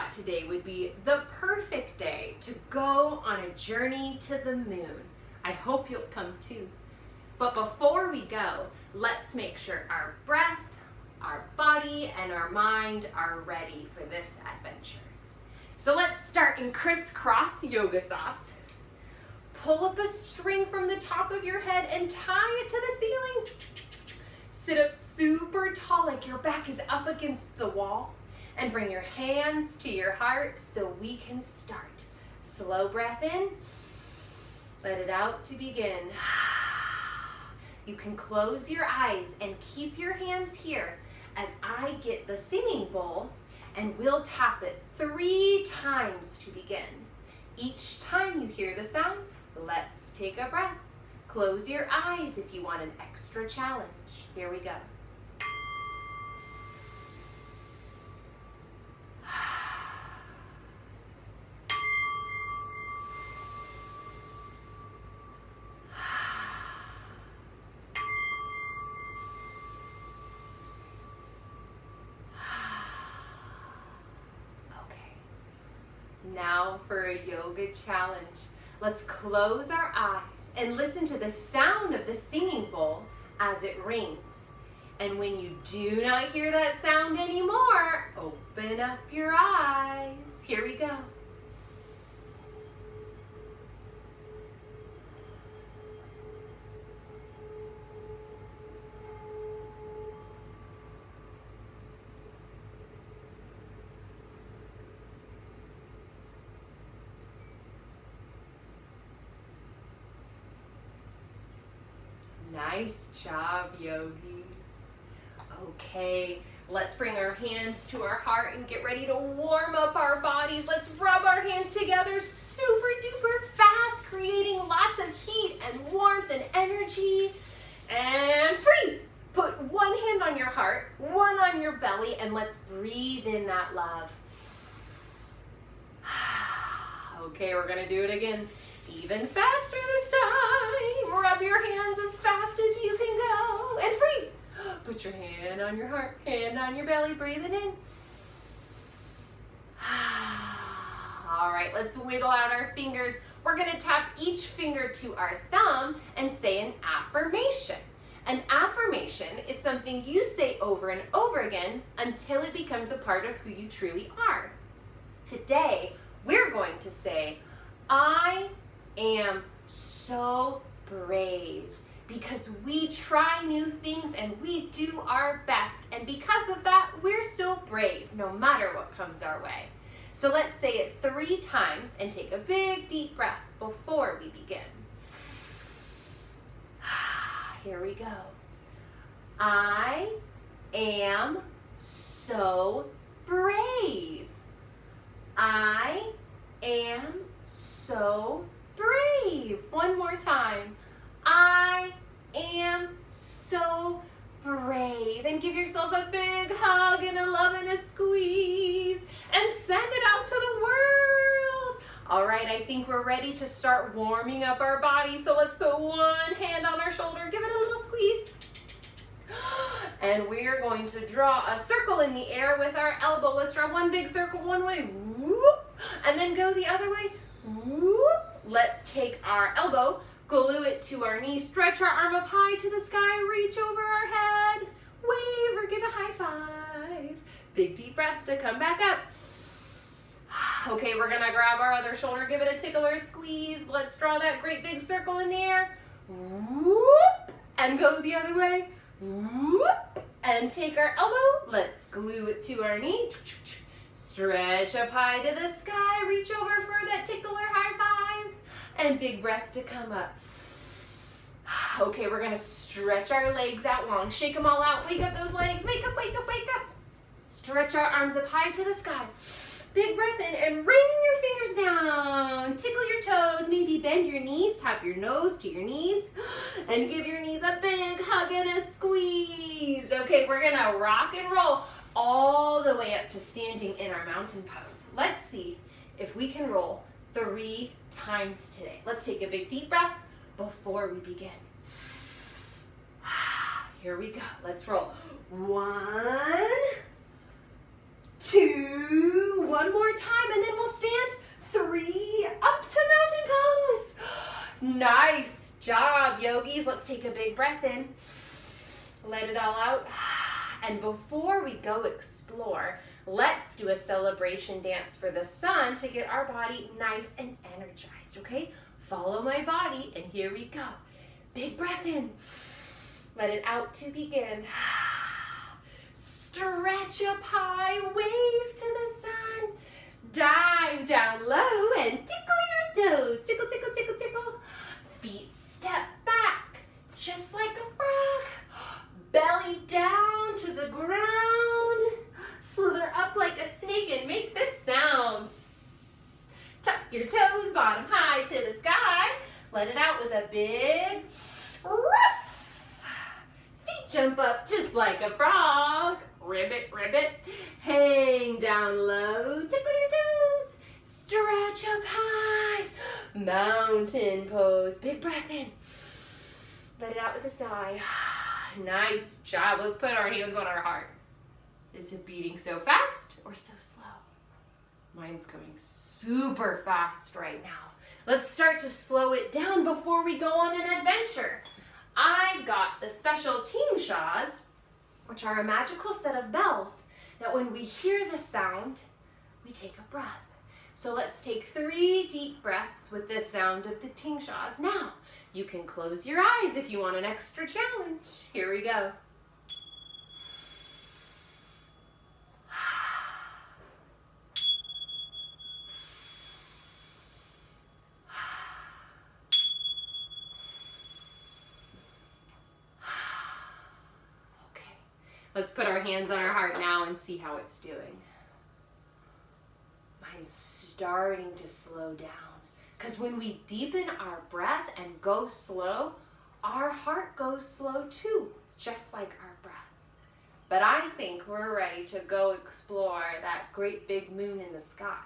thought today would be the perfect day to go on a journey to the moon. I hope you'll come too. But before we go, let's make sure our breath, our body, and our mind are ready for this adventure. So let's start in crisscross yoga sauce. Pull up a string from the top of your head and tie it to the ceiling. Sit up super tall like your back is up against the wall. And bring your hands to your heart so we can start. Slow breath in. Let it out to begin. You can close your eyes and keep your hands here as I get the singing bowl, and we'll tap it 3 times to begin. Each time you hear the sound, let's take a breath. Close your eyes if you want an extra challenge. Here we go. Now for a yoga challenge. Let's close our eyes and listen to the sound of the singing bowl as it rings. And when you do not hear that sound anymore, open up your eyes. Here we go. Nice job, yogis. Okay, let's bring our hands to our heart and get ready to warm up our bodies. Let's rub our hands together super duper fast, creating lots of heat and warmth and energy. And freeze! Put one hand on your heart, one on your belly, and let's breathe in that love. Okay, we're gonna do it again. Even faster this time. Rub your hands as fast as you can go. And freeze. Put your hand on your heart, hand on your belly. Breathe it in. All right, let's wiggle out our fingers. We're going to tap each finger to our thumb and say an affirmation. An affirmation is something you say over and over again until it becomes a part of who you truly are. Today, we're going to say, I am so brave, because we try new things and we do our best. And because of that, we're so brave no matter what comes our way. So let's say it 3 times and take a big deep breath before we begin. Here we go. I am so brave. I am so brave. One more time. I am so brave. And give yourself a big hug and a love and a squeeze and send it out to the world. All right, I think we're ready to start warming up our body. So let's put one hand on our shoulder, give it a little squeeze. And we're going to draw a circle in the air with our elbow. Let's draw one big circle one way, whoop, and then go the other way, whoop. Let's take our elbow, glue it to our knee, stretch our arm up high to the sky, reach over our head, wave or give a high five. Big deep breath to come back up. Okay, we're gonna grab our other shoulder, give it a tickle or a squeeze. Let's draw that great big circle in the air. Whoop, and go the other way. Whoop, and take our elbow, let's glue it to our knee. Stretch up high to the sky, reach over for that tickle or high five. And big breath to come up. Okay, we're gonna stretch our legs out long. Shake them all out, wake up those legs. Wake up, wake up, wake up. Stretch our arms up high to the sky. Big breath in and rain your fingers down. Tickle your toes, maybe bend your knees, tap your nose to your knees, and give your knees a big hug and a squeeze. Okay, we're gonna rock and roll all the way up to standing in our mountain pose. Let's see if we can roll 3 times today. Let's take a big deep breath before we begin. Here we go. Let's roll. 1, 2, 1, One more time, and then we'll stand 3 up to mountain pose. Nice job, yogis. Let's take a big breath in. Let it all out. And before we go explore, let's do a celebration dance for the sun to get our body nice and energized, okay? Follow my body, and here we go. Big breath in. Let it out to begin. Stretch up high, wave to the sun. Dive down low and tickle your toes. Tickle, tickle, tickle, tickle. Feet step back, just like a frog. Belly down to the ground. Slither up like a snake and make this sound. Tuck your toes, bottom high to the sky. Let it out with a big ruff. Feet jump up just like a frog. Ribbit, ribbit. Hang down low, tickle your toes. Stretch up high. Mountain pose. Big breath in. Let it out with a sigh. Nice job. Let's put our hands on our heart. Is it beating so fast or so slow? Mine's going super fast right now. Let's start to slow it down before we go on an adventure. I've got the special team shawls, which are a magical set of bells that when we hear the sound, we take a breath. So let's take 3 deep breaths with the sound of the ting shas. Now, you can close your eyes if you want an extra challenge. Here we go. Okay, let's put our hands on our heart now and see how it's doing. Mine's starting to slow down. Because when we deepen our breath and go slow, our heart goes slow too, just like our breath. But I think we're ready to go explore that great big moon in the sky.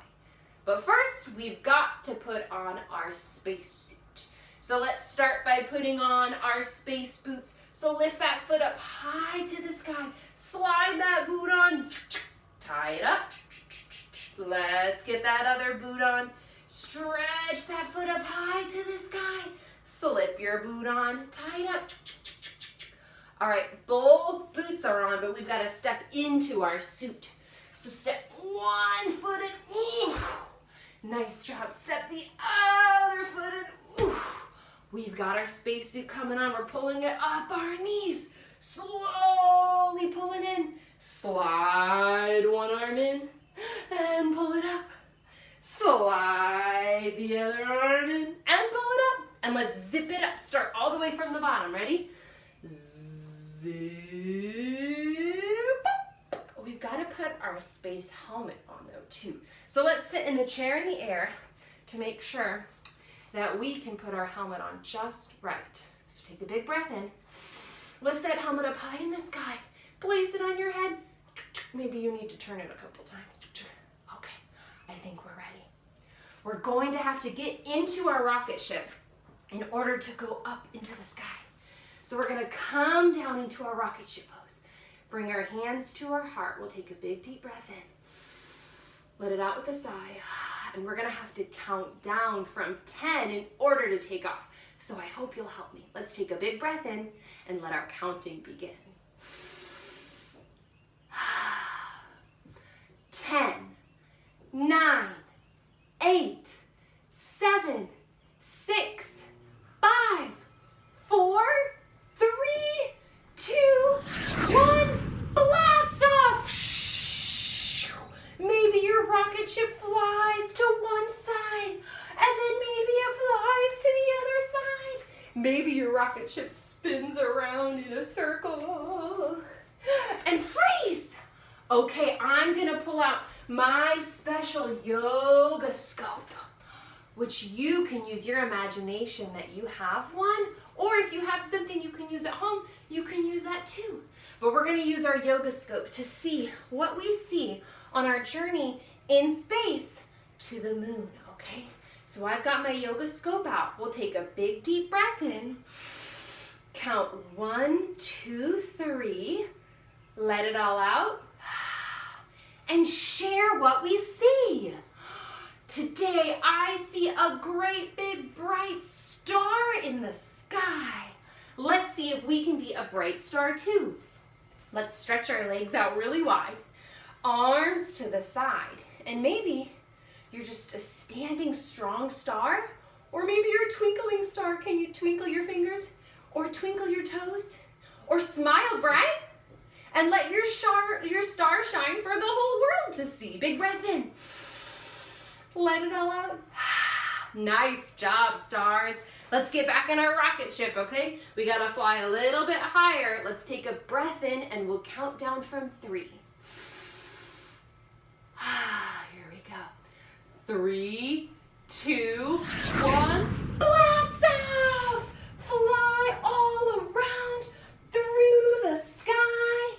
But first, we've got to put on our spacesuit. So let's start by putting on our space boots. So lift that foot up high to the sky. Slide that boot on. Tie it up. Let's get that other boot on. Stretch that foot up high to the sky. Slip your boot on. Tie it up. All right, both boots are on, but we've got to step into our suit. So step one foot in. Ooh, nice job. Step the other foot in. Ooh, we've got our spacesuit coming on. We're pulling it up our knees. Slowly pulling in. Slide one arm in and pull it up. Slide the other arm in and pull it up. And let's zip it up. Start all the way from the bottom. Ready? Zip up. We've got to put our space helmet on though too. So let's sit in a chair in the air to make sure that we can put our helmet on just right. So take a big breath in. Lift that helmet up high in the sky. Place it on your head. Maybe you need to turn it a couple times. Okay, I think we're ready. We're going to have to get into our rocket ship in order to go up into the sky. So we're going to come down into our rocket ship pose. Bring our hands to our heart. We'll take a big deep breath in. Let it out with a sigh. And we're going to have to count down from 10 in order to take off. So I hope you'll help me. Let's take a big breath in and let our counting begin. 10, 9, 8, 7, 6, 5, 4, 3, 2, 1, blast off! Maybe your rocket ship flies to one side, and then maybe it flies to the other side. Maybe your rocket ship spins around in a circle and freeze. Okay, I'm gonna pull out my special yoga scope, which you can use your imagination that you have one, or if you have something you can use at home, you can use that too. But we're gonna use our yoga scope to see what we see on our journey in space to the moon, okay? So I've got my yoga scope out. We'll take a big deep breath in, count 1, 2, 3, let it all out, and share share what we see. Today I see a great big bright star in the sky. Let's see if we can be a bright star too. Let's stretch our legs out really wide, arms to the side, and maybe you're just a standing strong star, or maybe you're a twinkling star. Can you twinkle your fingers, or twinkle your toes, or smile bright, and let your star shine for the whole world to see. Big breath in. Let it all out. Nice job, stars. Let's get back in our rocket ship, okay? We gotta fly a little bit higher. Let's take a breath in and we'll count down from 3. Here we go. 3, 2, 1. Blast off! Fly all around through the sky,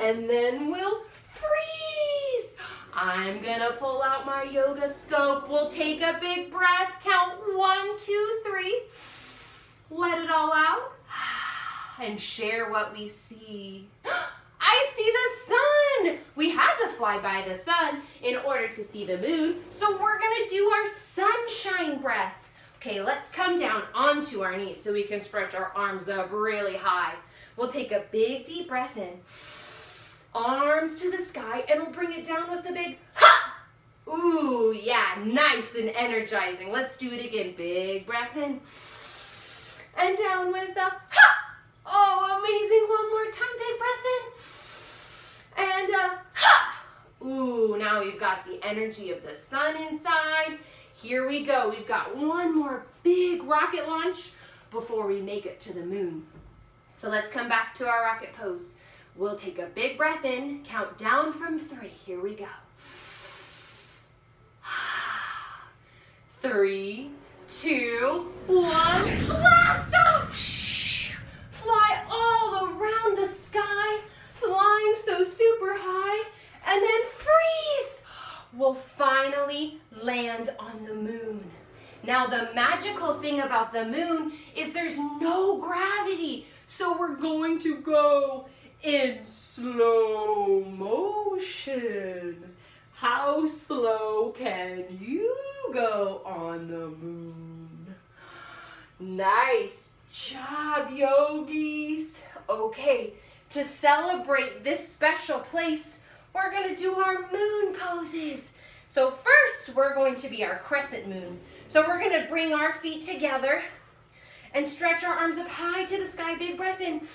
and then we'll freeze. I'm gonna pull out my yoga scope. We'll take a big breath. Count 1, 2, 3. Let it all out and share what we see. I see the sun. We had to fly by the sun in order to see the moon, so we're gonna do our sunshine breath. Okay, let's come down onto our knees so we can stretch our arms up really high. We'll take a big deep breath in. Arms to the sky, and we'll bring it down with a big ha! Ooh, yeah, nice and energizing. Let's do it again. Big breath in. And down with a ha! Oh, amazing. One more time. Big breath in. And ha! Ooh, now we've got the energy of the sun inside. Here we go. We've got one more big rocket launch before we make it to the moon. So let's come back to our rocket pose. We'll take a big breath in, count down from 3. Here we go. 3, 2, 1. Blast off! Fly all around the sky, flying so super high, and then freeze! We'll finally land on the moon. Now the magical thing about the moon is there's no gravity, so we're going to go in slow motion. How slow can you go on the moon? Nice job, yogis. Okay, to celebrate this special place, we're gonna do our moon poses. So first, we're going to be our crescent moon. So we're gonna bring our feet together and stretch our arms up high to the sky. Big breath in.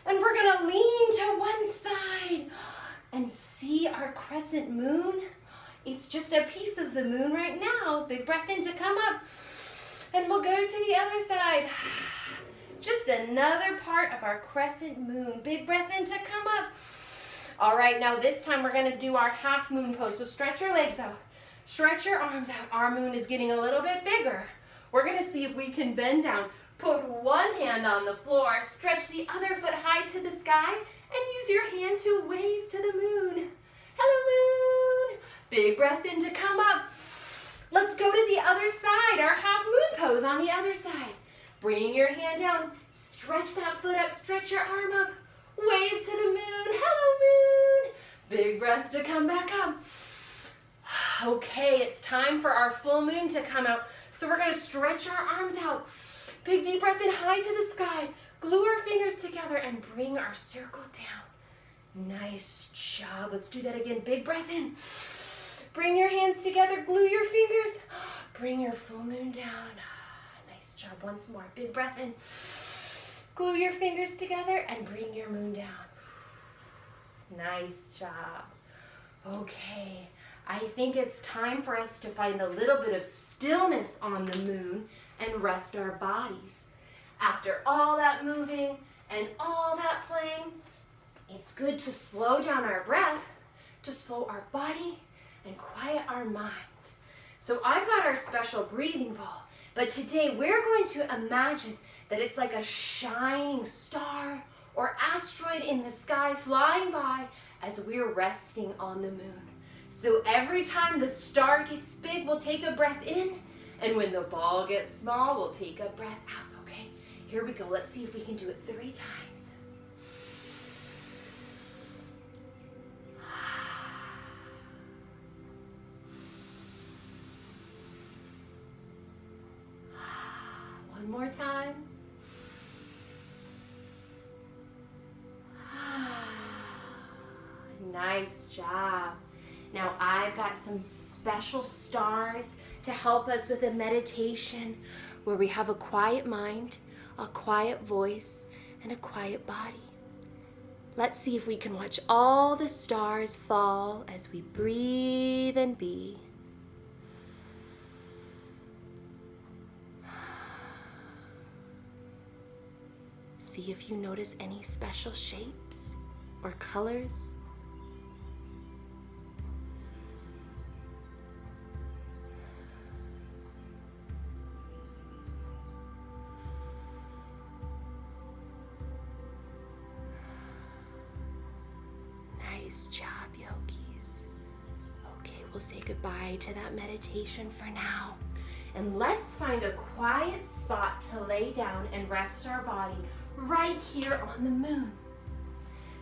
And we're gonna lean to one side and see our crescent moon. It's just a piece of the moon right now. Big breath in to come up. And we'll go to the other side. Just another part of our crescent moon. Big breath in to come up. All right, now this time we're gonna do our half moon pose. So stretch your legs out. Stretch your arms out. Our moon is getting a little bit bigger. We're gonna see if we can bend down. Put one hand on the floor, stretch the other foot high to the sky, and use your hand to wave to the moon. Hello, moon. Big breath in to come up. Let's go to the other side, our half moon pose on the other side. Bring your hand down, stretch that foot up, stretch your arm up, wave to the moon. Hello, moon. Big breath to come back up. Okay, it's time for our full moon to come out. So we're gonna stretch our arms out. Big deep breath in high to the sky. Glue our fingers together and bring our circle down. Nice job. Let's do that again. Big breath in. Bring your hands together. Glue your fingers. Bring your full moon down. Nice job. Once more. Big breath in. Glue your fingers together and bring your moon down. Nice job. Okay. I think it's time for us to find a little bit of stillness on the moon and rest our bodies. After all that moving and all that playing, it's good to slow down our breath, to slow our body and quiet our mind. So I've got our special breathing ball, but today we're going to imagine that it's like a shining star or asteroid in the sky flying by as we're resting on the moon. So every time the star gets big, we'll take a breath in, and when the ball gets small, we'll take a breath out, okay? Here we go. Let's see if we can do it 3 times. more time. Nice job. Now I've got some special stars to help us with a meditation where we have a quiet mind, a quiet voice, and a quiet body. Let's see if we can watch all the stars fall as we breathe and be. See if you notice any special shapes or colors. Nice job, yogis. Okay, we'll say goodbye to that meditation for now. And let's find a quiet spot to lay down and rest our body right here on the moon.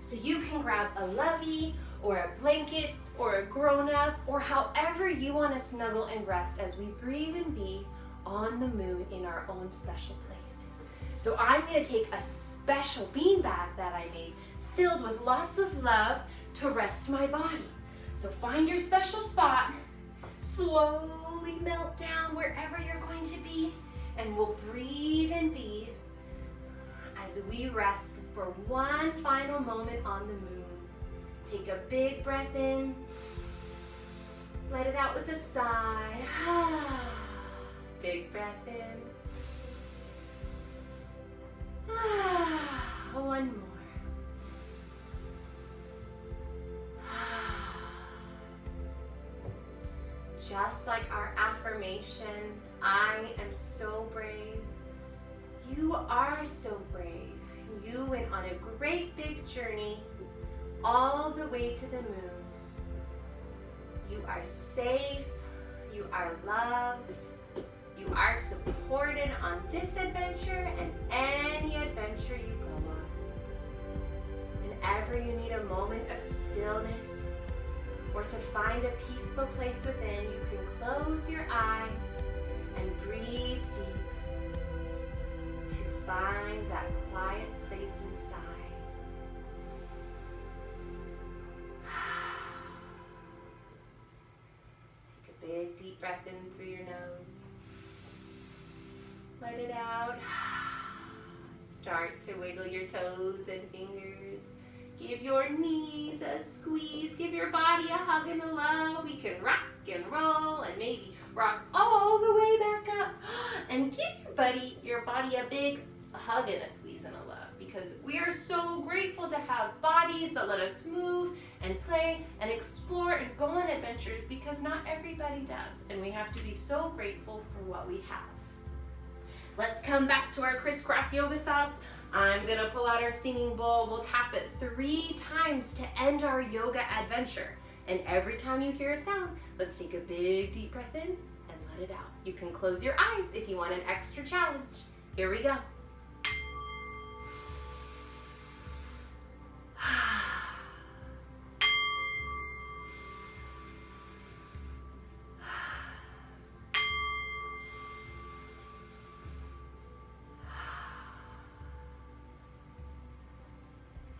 So you can grab a lovey or a blanket or a grown-up or however you want to snuggle and rest as we breathe and be on the moon in our own special place. So I'm going to take a special beanbag that I made filled with lots of love to rest my body. So find your special spot, slowly melt down wherever you're going to be, and we'll breathe and be as we rest for one final moment on the moon. Take a big breath in, let it out with a sigh. Big breath in. One more. Just like our affirmation, I am so brave. You are so brave. You went on a great big journey all the way to the moon. You are safe. You are loved. You are supported on this adventure and any adventure you go on. Whenever you need a moment of stillness or to find a peaceful place within, you can close your eyes and breathe deep to find that quiet place inside. Take a big deep breath in through your nose. Let it out. Start to wiggle your toes and fingers. Give your knees a squeeze. Give your body a hug and a love. We can rock and roll and maybe rock all the way back up. And give your body a big hug and a squeeze and a love, because we are so grateful to have bodies that let us move and play and explore and go on adventures, because not everybody does. And we have to be so grateful for what we have. Let's come back to our crisscross yoga sauce. I'm gonna pull out our singing bowl. We'll tap it 3 times to end our yoga adventure. And every time you hear a sound, let's take a big deep breath in and let it out. You can close your eyes if you want an extra challenge. Here we go.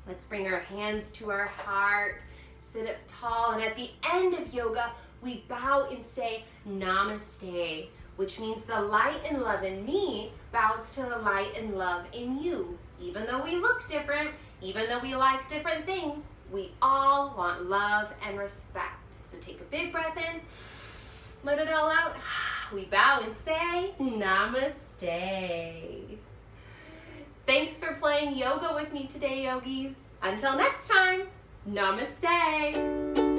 Let's bring our hands to our heart, sit up tall, and at the end of yoga, we bow and say Namaste, which means the light and love in me bows to the light and love in you. Even though we look different, even though we like different things, we all want love and respect. So take a big breath in, let it all out. We bow and say Namaste. Thanks for playing yoga with me today, yogis. Until next time, Namaste.